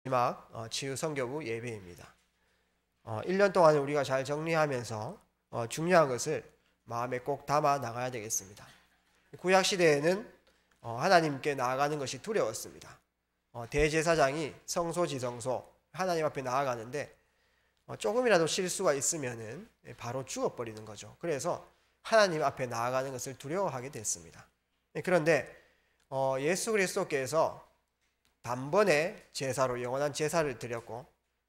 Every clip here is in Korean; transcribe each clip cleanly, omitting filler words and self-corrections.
마지막 치유 선교부 예배입니다. 1년 동안 우리가 잘 정리하면서 중요한 것을 마음에 꼭 담아 나가야 되겠습니다. 구약 시대에는 하나님께 나아가는 것이 두려웠습니다. 대제사장이 성소지성소 하나님 앞에 나아가는데 조금이라도 실수가 있으면은 바로 죽어버리는 거죠. 그래서 하나님 앞에 나아가는 것을 두려워하게 됐습니다. 그런데 예수 그리스도께서 단번에 제사로 영원한 제사를 드렸고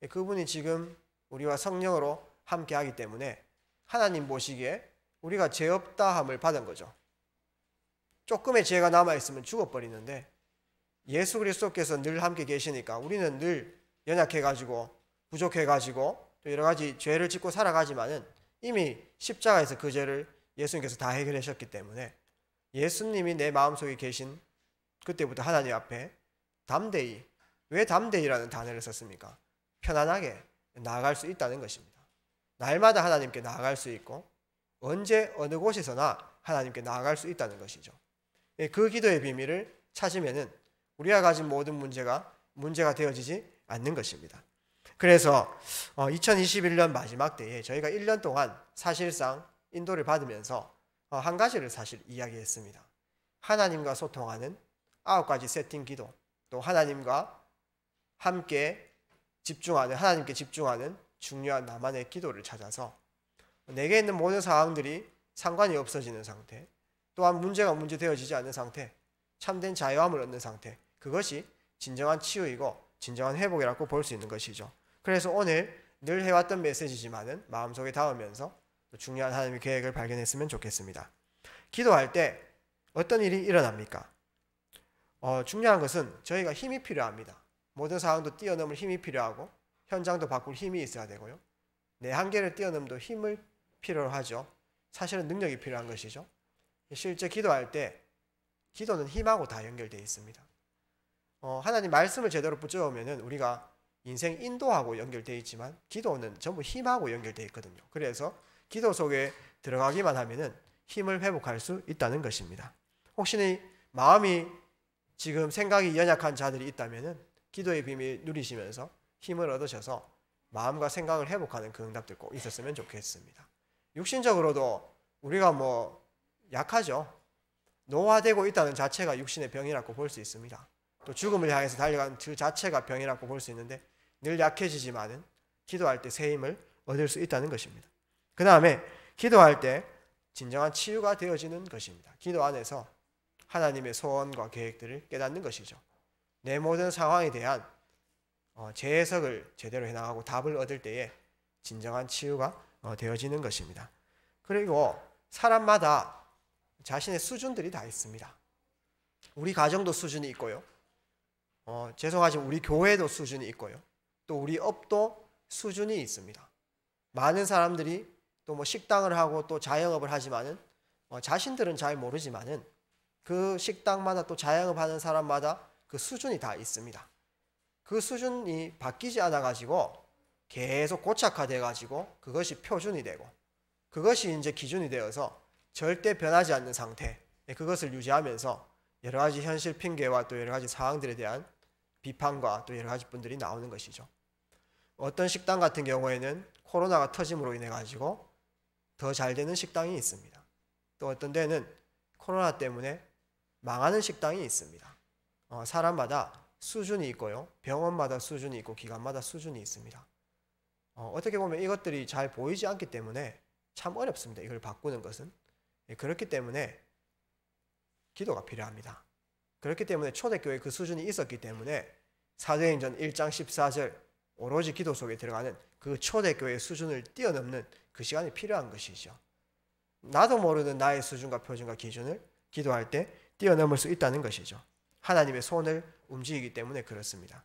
그분이 지금 우리와 성령으로 함께 하기 때문에 하나님 보시기에 우리가 죄 없다 함을 받은 거죠. 조금의 죄가 남아있으면 죽어버리는데 예수 그리스도께서 늘 함께 계시니까 우리는 늘 연약해가지고 부족해가지고 또 여러 가지 죄를 짓고 살아가지만은 이미 십자가에서 그 죄를 예수님께서 다 해결하셨기 때문에 예수님이 내 마음속에 계신 그때부터 하나님 앞에 담대히, 왜 담대히라는 단어를 썼습니까? 편안하게 나아갈 수 있다는 것입니다. 날마다 하나님께 나아갈 수 있고 언제 어느 곳에서나 하나님께 나아갈 수 있다는 것이죠. 그 기도의 비밀을 찾으면은 우리가 가진 모든 문제가 되어지지 않는 것입니다. 그래서 2021년 마지막 때에 저희가 1년 동안 사실상 인도를 받으면서 한 가지를 사실 이야기했습니다. 하나님과 소통하는 9가지 세팅 기도, 또 하나님과 함께 집중하는, 하나님께 집중하는 중요한 나만의 기도를 찾아서 내게 있는 모든 상황들이 상관이 없어지는 상태, 또한 문제가 문제되어지지 않는 상태, 참된 자유함을 얻는 상태, 그것이 진정한 치유이고 진정한 회복이라고 볼 수 있는 것이죠. 그래서 오늘 늘 해왔던 메시지지만은 마음속에 닿으면서 중요한 하나님의 계획을 발견했으면 좋겠습니다. 기도할 때 어떤 일이 일어납니까? 중요한 것은 저희가 힘이 필요합니다. 모든 상황도 뛰어넘을 힘이 필요하고 현장도 바꿀 힘이 있어야 되고요. 내 한계를 뛰어넘도 힘을 필요로 하죠. 사실은 능력이 필요한 것이죠. 실제 기도할 때 기도는 힘하고 다 연결되어 있습니다. 하나님 말씀을 제대로 붙여오면은 우리가 인생 인도하고 연결되어 있지만 기도는 전부 힘하고 연결되어 있거든요. 그래서 기도 속에 들어가기만 하면은 힘을 회복할 수 있다는 것입니다. 혹시 마음이 지금 생각이 연약한 자들이 있다면은 기도의 비밀 누리시면서 힘을 얻으셔서 마음과 생각을 회복하는 그 응답들 꼭 있었으면 좋겠습니다. 육신적으로도 우리가 약하죠. 노화되고 있다는 자체가 육신의 병이라고 볼 수 있습니다. 또 죽음을 향해서 달려가는 그 자체가 병이라고 볼 수 있는데 늘 약해지지만은 기도할 때 새 힘을 얻을 수 있다는 것입니다. 그 다음에 기도할 때 진정한 치유가 되어지는 것입니다. 기도 안에서 하나님의 소원과 계획들을 깨닫는 것이죠. 내 모든 상황에 대한 재해석을 제대로 해나가고 답을 얻을 때에 진정한 치유가 되어지는 것입니다. 그리고 사람마다 자신의 수준들이 다 있습니다. 우리 가정도 수준이 있고요. 죄송하지만 우리 교회도 수준이 있고요. 또 우리 업도 수준이 있습니다. 많은 사람들이 또 식당을 하고 또 자영업을 하지만은 자신들은 잘 모르지만은 그 식당마다 또 자영업하는 사람마다 그 수준이 다 있습니다. 그 수준이 바뀌지 않아 가지고 계속 고착화돼 가지고 그것이 표준이 되고 그것이 이제 기준이 되어서 절대 변하지 않는 상태, 그것을 유지하면서 여러 가지 현실 핑계와 또 여러 가지 상황들에 대한 비판과 또 여러 가지 분들이 나오는 것이죠. 어떤 식당 같은 경우에는 코로나가 터짐으로 인해 가지고 더 잘 되는 식당이 있습니다. 또 어떤 데는 코로나 때문에 망하는 식당이 있습니다. 사람마다 수준이 있고요. 병원마다 수준이 있고 기관마다 수준이 있습니다. 어떻게 보면 이것들이 잘 보이지 않기 때문에 참 어렵습니다. 이걸 바꾸는 것은. 그렇기 때문에 기도가 필요합니다. 그렇기 때문에 초대교회 그 수준이 있었기 때문에 사도행전 1장 14절 오로지 기도 속에 들어가는 그 초대교회의 수준을 뛰어넘는 그 시간이 필요한 것이죠. 나도 모르는 나의 수준과 표준과 기준을 기도할 때 뛰어넘을 수 있다는 것이죠. 하나님의 손을 움직이기 때문에 그렇습니다.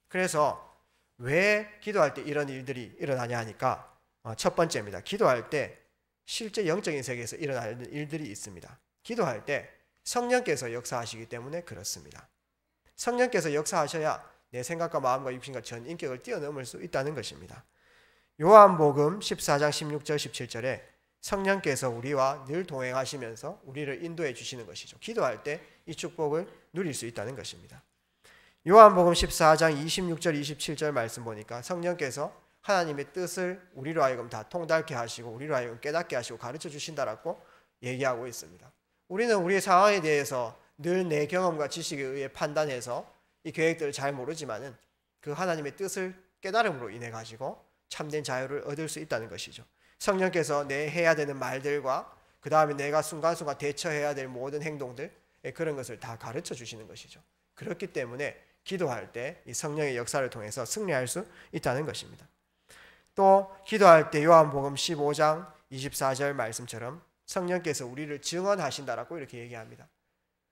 그래서 왜 기도할 때 이런 일들이 일어나냐 하니까 첫 번째입니다. 기도할 때 실제 영적인 세계에서 일어나는 일들이 있습니다. 기도할 때 성령께서 역사하시기 때문에 그렇습니다. 성령께서 역사하셔야 내 생각과 마음과 육신과 전 인격을 뛰어넘을 수 있다는 것입니다. 요한복음 14장 16절 17절에 성령께서 우리와 늘 동행하시면서 우리를 인도해 주시는 것이죠. 기도할 때 이 축복을 누릴 수 있다는 것입니다. 요한복음 14장 26절 27절 말씀 보니까 성령께서 하나님의 뜻을 우리로 하여금 다 통달케 하시고 우리로 하여금 깨닫게 하시고 가르쳐 주신다라고 얘기하고 있습니다. 우리는 우리의 상황에 대해서 늘 내 경험과 지식에 의해 판단해서 이 계획들을 잘 모르지만은 그 하나님의 뜻을 깨달음으로 인해 가지고 참된 자유를 얻을 수 있다는 것이죠. 성령께서 내 해야 되는 말들과 그 다음에 내가 순간순간 대처해야 될 모든 행동들, 그런 것을 다 가르쳐 주시는 것이죠. 그렇기 때문에 기도할 때 이 성령의 역사를 통해서 승리할 수 있다는 것입니다. 또 기도할 때 요한복음 15장 24절 말씀처럼 성령께서 우리를 증언하신다라고 이렇게 얘기합니다.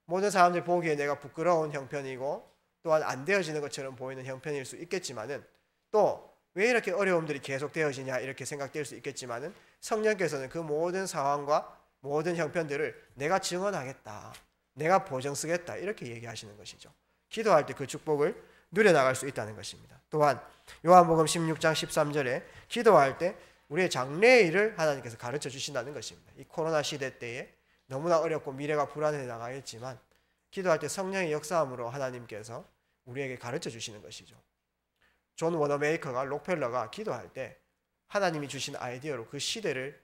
모든 사람들 보기에 내가 부끄러운 형편이고 또한 안 되어지는 것처럼 보이는 형편일 수 있겠지만은 또 왜 이렇게 어려움들이 계속 되어지냐 이렇게 생각될 수 있겠지만은 성령께서는 그 모든 상황과 모든 형편들을 내가 증언하겠다, 내가 보증 쓰겠다 이렇게 얘기하시는 것이죠. 기도할 때 그 축복을 누려나갈 수 있다는 것입니다. 또한 요한복음 16장 13절에 기도할 때 우리의 장래의 일을 하나님께서 가르쳐 주신다는 것입니다. 이 코로나 시대 때에 너무나 어렵고 미래가 불안해 나가겠지만 기도할 때 성령의 역사함으로 하나님께서 우리에게 가르쳐 주시는 것이죠. 존 워너메이커가 록펠러가 기도할 때 하나님이 주신 아이디어로 그 시대를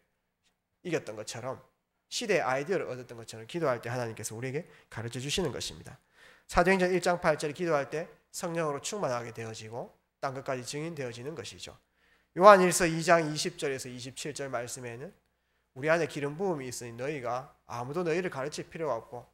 이겼던 것처럼 시대의 아이디어를 얻었던 것처럼 기도할 때 하나님께서 우리에게 가르쳐 주시는 것입니다. 사도행전 1장 8절에 기도할 때 성령으로 충만하게 되어지고 땅 끝까지 증인되어지는 것이죠. 요한일서 2장 20절에서 27절 말씀에는 우리 안에 기름 부음이 있으니 너희가 아무도 너희를 가르칠 필요가 없고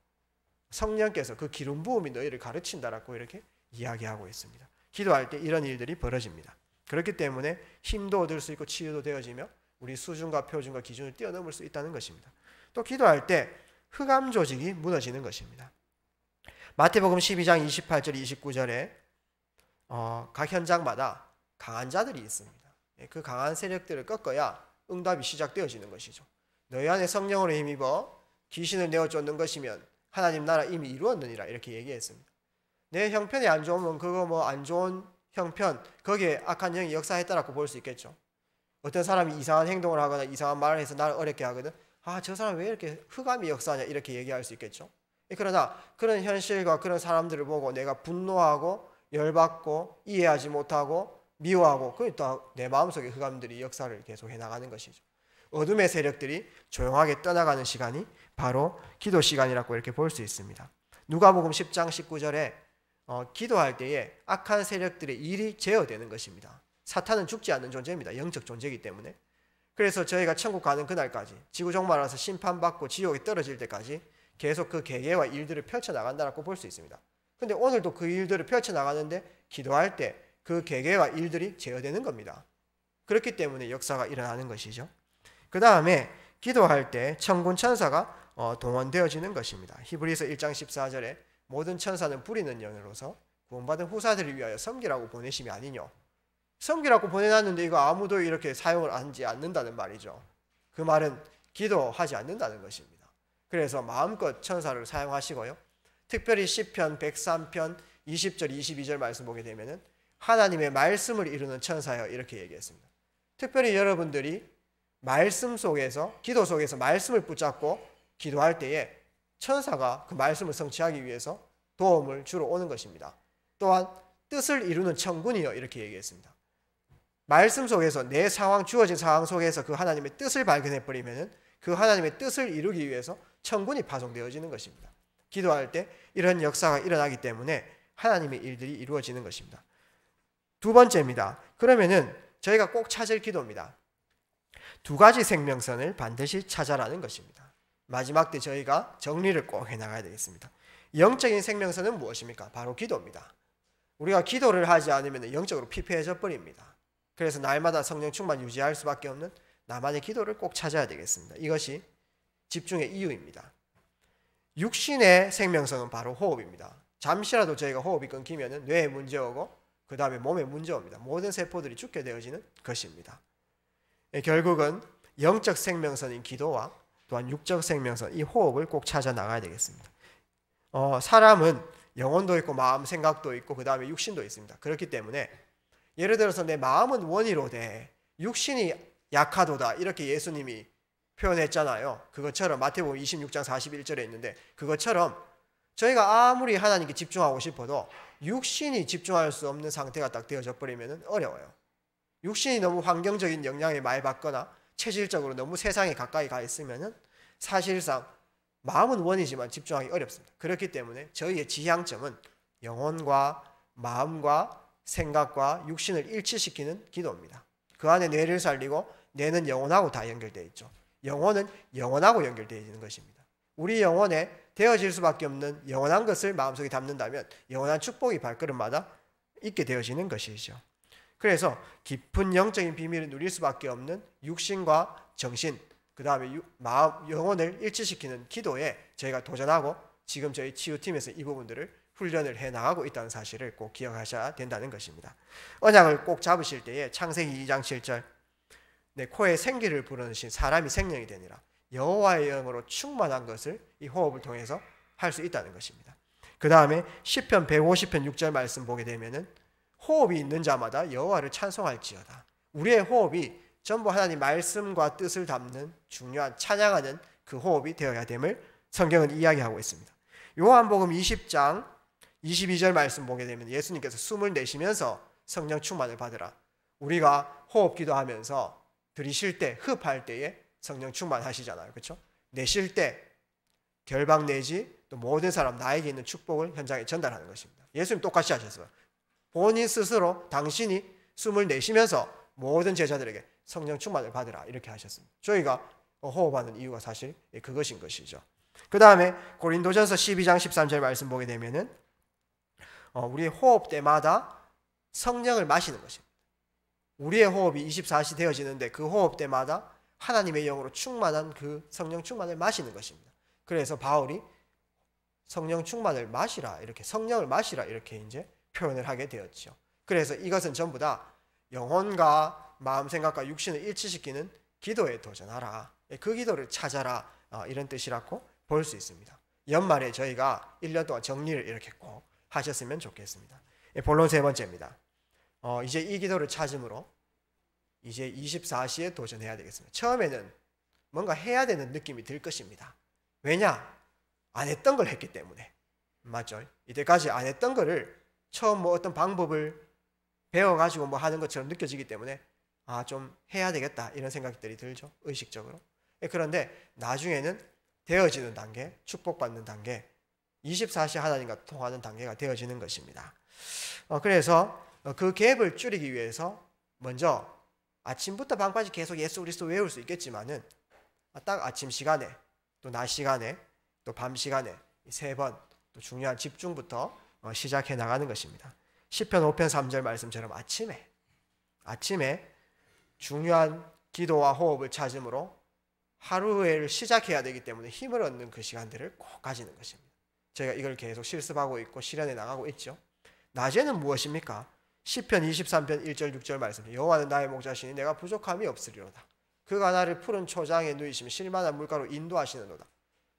성령께서 그 기름 부음이 너희를 가르친다라고 이렇게 이야기하고 있습니다. 기도할 때 이런 일들이 벌어집니다. 그렇기 때문에 힘도 얻을 수 있고 치유도 되어지며 우리 수준과 표준과 기준을 뛰어넘을 수 있다는 것입니다. 또 기도할 때 흑암 조직이 무너지는 것입니다. 마태복음 12장 28절 29절에 각 현장마다 강한 자들이 있습니다. 그 강한 세력들을 꺾어야 응답이 시작되어지는 것이죠. 너희 안에 성령으로 힘입어 귀신을 내어 쫓는 것이면 하나님 나라 이미 이루었느니라 이렇게 얘기했습니다. 내 형편이 안 좋으면 그거 뭐 안 좋은 형편 거기에 악한 영이 역사했다라고 볼 수 있겠죠. 어떤 사람이 이상한 행동을 하거나 이상한 말을 해서 나를 어렵게 하거든. 아, 저 사람 왜 이렇게 흑암이 역사하냐 이렇게 얘기할 수 있겠죠. 그러나 그런 현실과 그런 사람들을 보고 내가 분노하고 열받고 이해하지 못하고 미워하고 그게 또 내 마음속에 흑암들이 역사를 계속 해나가는 것이죠. 어둠의 세력들이 조용하게 떠나가는 시간이 바로 기도 시간이라고 이렇게 볼 수 있습니다. 누가복음 10장 19절에 기도할 때에 악한 세력들의 일이 제어되는 것입니다. 사탄은 죽지 않는 존재입니다. 영적 존재이기 때문에. 그래서 저희가 천국 가는 그날까지 지구 종말와서 심판받고 지옥에 떨어질 때까지 계속 그 계계와 일들을 펼쳐나간다고 볼 수 있습니다. 근데 오늘도 그 일들을 펼쳐나가는데 기도할 때 그 계계와 일들이 제어되는 겁니다. 그렇기 때문에 역사가 일어나는 것이죠. 그 다음에 기도할 때 천군 천사가 동원되어지는 것입니다. 히브리서 1장 14절에 모든 천사는 부리는 영으로서 구원받은 후사들을 위하여 섬기라고 보내심이 아니뇨. 섬기라고 보내놨는데 이거 아무도 이렇게 사용을 하지 않는다는 말이죠. 그 말은 기도하지 않는다는 것입니다. 그래서 마음껏 천사를 사용하시고요. 특별히 시편 103편 20절 22절 말씀 보게 되면은 하나님의 말씀을 이루는 천사여 이렇게 얘기했습니다. 특별히 여러분들이 말씀 속에서 기도 속에서 말씀을 붙잡고 기도할 때에 천사가 그 말씀을 성취하기 위해서 도움을 주러 오는 것입니다. 또한 뜻을 이루는 천군이여 이렇게 얘기했습니다. 말씀 속에서 내 상황 주어진 상황 속에서 그 하나님의 뜻을 발견해 버리면은 그 하나님의 뜻을 이루기 위해서 천군이 파송되어지는 것입니다. 기도할 때 이런 역사가 일어나기 때문에 하나님의 일들이 이루어지는 것입니다. 두 번째입니다. 그러면은 저희가 꼭 찾을 기도입니다. 두 가지 생명선을 반드시 찾아라는 것입니다. 마지막 때 저희가 정리를 꼭 해나가야 되겠습니다. 영적인 생명선은 무엇입니까? 바로 기도입니다. 우리가 기도를 하지 않으면 영적으로 피폐해져 버립니다. 그래서 날마다 성령 충만 유지할 수밖에 없는 나만의 기도를 꼭 찾아야 되겠습니다. 이것이 집중의 이유입니다. 육신의 생명선은 바로 호흡입니다. 잠시라도 저희가 호흡이 끊기면 뇌에 문제 오고 그 다음에 몸에 문제 옵니다. 모든 세포들이 죽게 되어지는 것입니다. 결국은 영적 생명선인 기도와 또한 육적 생명선 이 호흡을 꼭 찾아 나가야 되겠습니다. 사람은 영혼도 있고 마음 생각도 있고 그 다음에 육신도 있습니다. 그렇기 때문에 예를 들어서 내 마음은 원이로되 육신이 약하도다 이렇게 예수님이 표현했잖아요. 그것처럼 마태복음 26장 41절에 있는데 그것처럼 저희가 아무리 하나님께 집중하고 싶어도 육신이 집중할 수 없는 상태가 딱 되어져 버리면 어려워요. 육신이 너무 환경적인 영향에 많이 받거나 체질적으로 너무 세상에 가까이 가 있으면 사실상 마음은 원이지만 집중하기 어렵습니다. 그렇기 때문에 저희의 지향점은 영혼과 마음과 생각과 육신을 일치시키는 기도입니다. 그 안에 뇌를 살리고 뇌는 영혼하고 다 연결되어 있죠. 영혼은 영혼하고 연결되어 있는 것입니다. 우리 영혼에 되어질 수밖에 없는 영원한 것을 마음속에 담는다면 영원한 축복이 발걸음마다 있게 되어지는 것이죠. 그래서 깊은 영적인 비밀을 누릴 수밖에 없는 육신과 정신, 그 다음에 마음, 영혼을 일치시키는 기도에 저희가 도전하고 지금 저희 치유팀에서 이 부분들을 훈련을 해나가고 있다는 사실을 꼭 기억하셔야 된다는 것입니다. 언약을 꼭 잡으실 때에 창세기 2장 7절 내 코에 생기를 불어넣으신 사람이 생명이 되니라. 여호와의 영으로 충만한 것을 이 호흡을 통해서 할 수 있다는 것입니다. 그 다음에 시편 150편 6절 말씀 보게 되면은 호흡이 있는 자마다 여호와를 찬송할지어다. 우리의 호흡이 전부 하나님 말씀과 뜻을 담는 중요한 찬양하는 그 호흡이 되어야 됨을 성경은 이야기하고 있습니다. 요한복음 20장 22절 말씀 보게 되면 예수님께서 숨을 내쉬면서 성령 충만을 받으라. 우리가 호흡 기도하면서 들이쉴 때, 흡할 때에 성령 충만하시잖아요. 그렇죠? 내쉴 때 결박 내지 또 모든 사람 나에게 있는 축복을 현장에 전달하는 것입니다. 예수님 똑같이 하셨어요. 본인 스스로 당신이 숨을 내쉬면서 모든 제자들에게 성령 충만을 받으라 이렇게 하셨습니다. 저희가 호흡하는 이유가 사실 그것인 것이죠. 그 다음에 고린도전서 12장 13절 말씀 보게 되면은 우리의 호흡 때마다 성령을 마시는 것입니다. 우리의 호흡이 24시 되어지는데 그 호흡 때마다 하나님의 영으로 충만한 그 성령 충만을 마시는 것입니다. 그래서 바울이 성령 충만을 마시라 이렇게 성령을 마시라 이렇게 이제 표현을 하게 되었죠. 그래서 이것은 전부 다 영혼과 마음 생각과 육신을 일치시키는 기도에 도전하라. 그 기도를 찾아라. 이런 뜻이라고 볼 수 있습니다. 연말에 저희가 1년 동안 정리를 이렇게 꼭 하셨으면 좋겠습니다. 본론 세 번째입니다. 이제 이 기도를 찾음으로 이제 24시에 도전해야 되겠습니다. 처음에는 뭔가 해야 되는 느낌이 들 것입니다. 왜냐? 안 했던 걸 했기 때문에. 맞죠? 이때까지 안 했던 거를 처음 뭐 어떤 방법을 배워가지고 뭐 하는 것처럼 느껴지기 때문에 좀 해야 되겠다 이런 생각들이 들죠. 의식적으로. 그런데 나중에는 되어지는 단계, 축복받는 단계, 24시 하나님과 통하는 단계가 되어지는 것입니다. 그래서 그 갭을 줄이기 위해서 먼저 아침부터 밤까지 계속 예수 그리스도 외울 수 있겠지만은 딱 아침 시간에 또 낮 시간에 또 밤 시간에 세 번 또 중요한 집중부터 시작해 나가는 것입니다. 시편 5편 3절 말씀처럼 아침에 중요한 기도와 호흡을 찾음으로 하루를 시작해야 되기 때문에 힘을 얻는 그 시간들을 꼭 가지는 것입니다. 저희가 이걸 계속 실습하고 있고 실현해 나가고 있죠. 낮에는 무엇입니까? 시편 23편 1절 6절 말씀. 여호와는 나의 목자시니 내가 부족함이 없으리로다. 그가 나를 푸른 초장에 누이시며 실만한 물가로 인도하시는도다.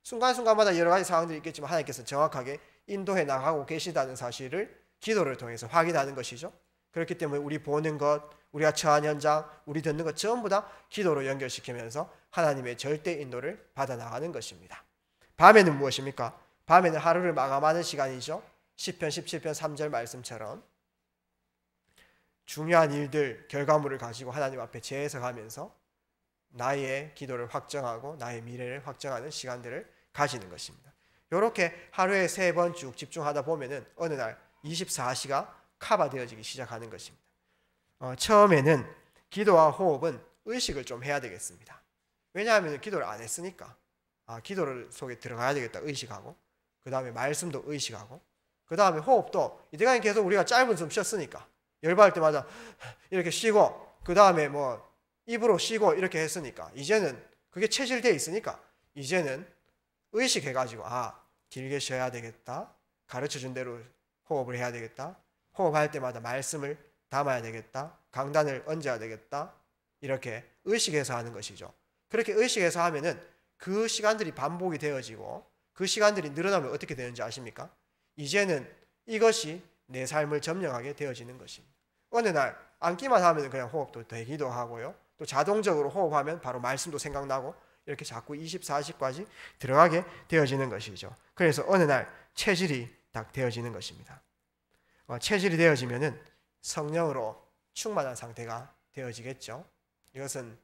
순간순간마다 여러 가지 상황들이 있겠지만 하나님께서 정확하게 인도해 나가고 계시다는 사실을 기도를 통해서 확인하는 것이죠. 그렇기 때문에 우리 보는 것, 우리가 처한 현장, 우리 듣는 것 전부 다 기도로 연결시키면서 하나님의 절대 인도를 받아 나가는 것입니다. 밤에는 무엇입니까? 밤에는 하루를 마감하는 시간이죠. 시편 17편 3절 말씀처럼 중요한 일들, 결과물을 가지고 하나님 앞에 재해석하면서 나의 기도를 확정하고 나의 미래를 확정하는 시간들을 가지는 것입니다. 이렇게 하루에 3번 쭉 집중하다 보면은 어느 날 24시가 커버되어지기 시작하는 것입니다. 처음에는 기도와 호흡은 의식을 좀 해야 되겠습니다. 왜냐하면 기도를 안 했으니까 기도를 속에 들어가야 되겠다 의식하고 그 다음에 말씀도 의식하고 그 다음에 호흡도 이때까지 계속 우리가 짧은 숨 쉬었으니까 열받을 때마다 이렇게 쉬고 그 다음에 뭐 입으로 쉬고 이렇게 했으니까 이제는 그게 체질되어 있으니까 이제는 의식해가지고 길게 쉬어야 되겠다. 가르쳐준 대로 호흡을 해야 되겠다. 호흡할 때마다 말씀을 담아야 되겠다. 강단을 얹어야 되겠다. 이렇게 의식해서 하는 것이죠. 그렇게 의식해서 하면은 그 시간들이 반복이 되어지고 그 시간들이 늘어나면 어떻게 되는지 아십니까? 이제는 이것이 내 삶을 점령하게 되어지는 것입니다. 어느 날 앉기만 하면 그냥 호흡도 되기도 하고요. 또 자동적으로 호흡하면 바로 말씀도 생각나고 이렇게 자꾸 24시까지 들어가게 되어지는 것이죠. 그래서 어느 날 체질이 딱 되어지는 것입니다. 체질이 되어지면은 성령으로 충만한 상태가 되어지겠죠. 이것은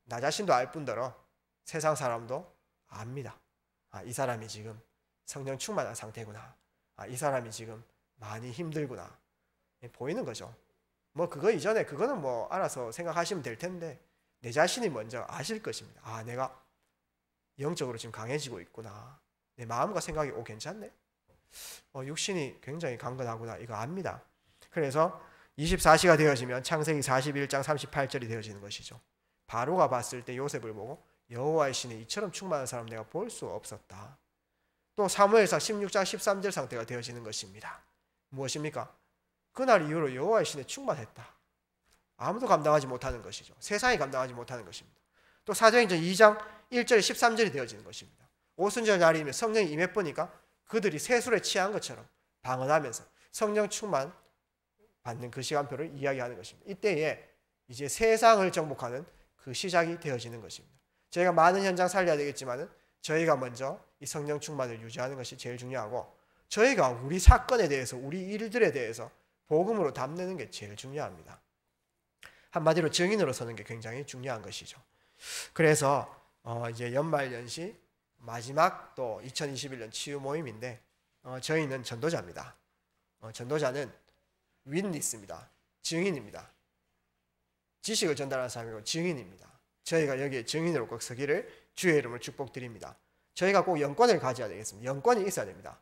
나 자신도 알 뿐더러 세상 사람도 압니다. 이 사람이 지금 성령 충만한 상태구나. 이 사람이 지금 많이 힘들구나. 보이는 거죠. 뭐 그거 이전에 그거는 뭐 알아서 생각하시면 될 텐데 내 자신이 먼저 아실 것입니다. 내가 영적으로 지금 강해지고 있구나. 내 마음과 생각이 괜찮네. 육신이 굉장히 강건하구나. 이거 압니다. 그래서 24시가 되어지면 창세기 41장 38절이 되어지는 것이죠. 바로가 봤을 때 요셉을 보고 여호와의 신이 이처럼 충만한 사람 내가 볼 수가 없었다. 또 사무엘상 16장 13절 상태가 되어지는 것입니다. 무엇입니까? 그날 이후로 여호와의 신에 충만했다. 아무도 감당하지 못하는 것이죠. 세상이 감당하지 못하는 것입니다. 또 사도행전 2장 1절 13절이 되어지는 것입니다. 오순절 날이면 성령이 임해보니까 그들이 세술에 취한 것처럼 방언하면서 성령 충만 받는 그 시간표를 이야기하는 것입니다. 이때에 이제 세상을 정복하는 그 시작이 되어지는 것입니다. 저희가 많은 현장 살려야 되겠지만 저희가 먼저 이 성령 충만을 유지하는 것이 제일 중요하고 저희가 우리 사건에 대해서 우리 일들에 대해서 복음으로 담는 게 제일 중요합니다. 한마디로 증인으로 서는 게 굉장히 중요한 것이죠. 그래서 이제 연말연시 마지막 또 2021년 치유 모임인데 저희는 전도자입니다. 전도자는 윈니스입니다. 증인입니다. 지식을 전달하는 사람이고 증인입니다. 저희가 여기에 증인으로 꼭 서기를 주의 이름으로 축복드립니다. 저희가 꼭 영권을 가져야 되겠습니다. 영권이 있어야 됩니다.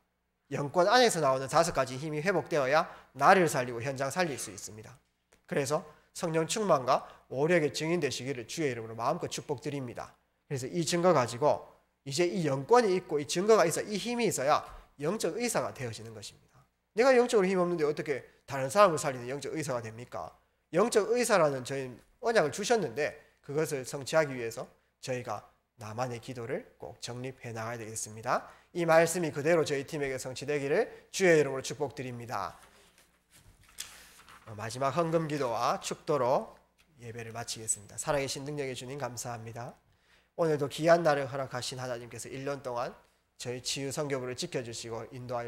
영권 안에서 나오는 5가지 힘이 회복되어야 나를 살리고 현장 살릴 수 있습니다. 그래서 성령 충만과 오력의 증인 되시기를 주의 이름으로 마음껏 축복드립니다. 그래서 이 증거 가지고 이제 이 영권이 있고 이 증거가 있어 이 힘이 있어야 영적 의사가 되어지는 것입니다. 내가 영적으로 힘 없는데 어떻게 다른 사람을 살리는 영적 의사가 됩니까? 영적 의사라는 저희 언약을 주셨는데 그것을 성취하기 위해서 저희가 나만의 기도를 꼭 정립해 나가야 되겠습니다. 이 말씀이 그대로 저희 팀에게 성취되기를 주의 이름으로 축복드립니다. 마지막 헌금 기도와 축도로 예배를 마치겠습니다. 살아계신 능력의 주님 감사합니다. 오늘도 귀한 날을 허락하신 하나님께서 1년 동안 저희 치유 선교부를 지켜주시고 인도하여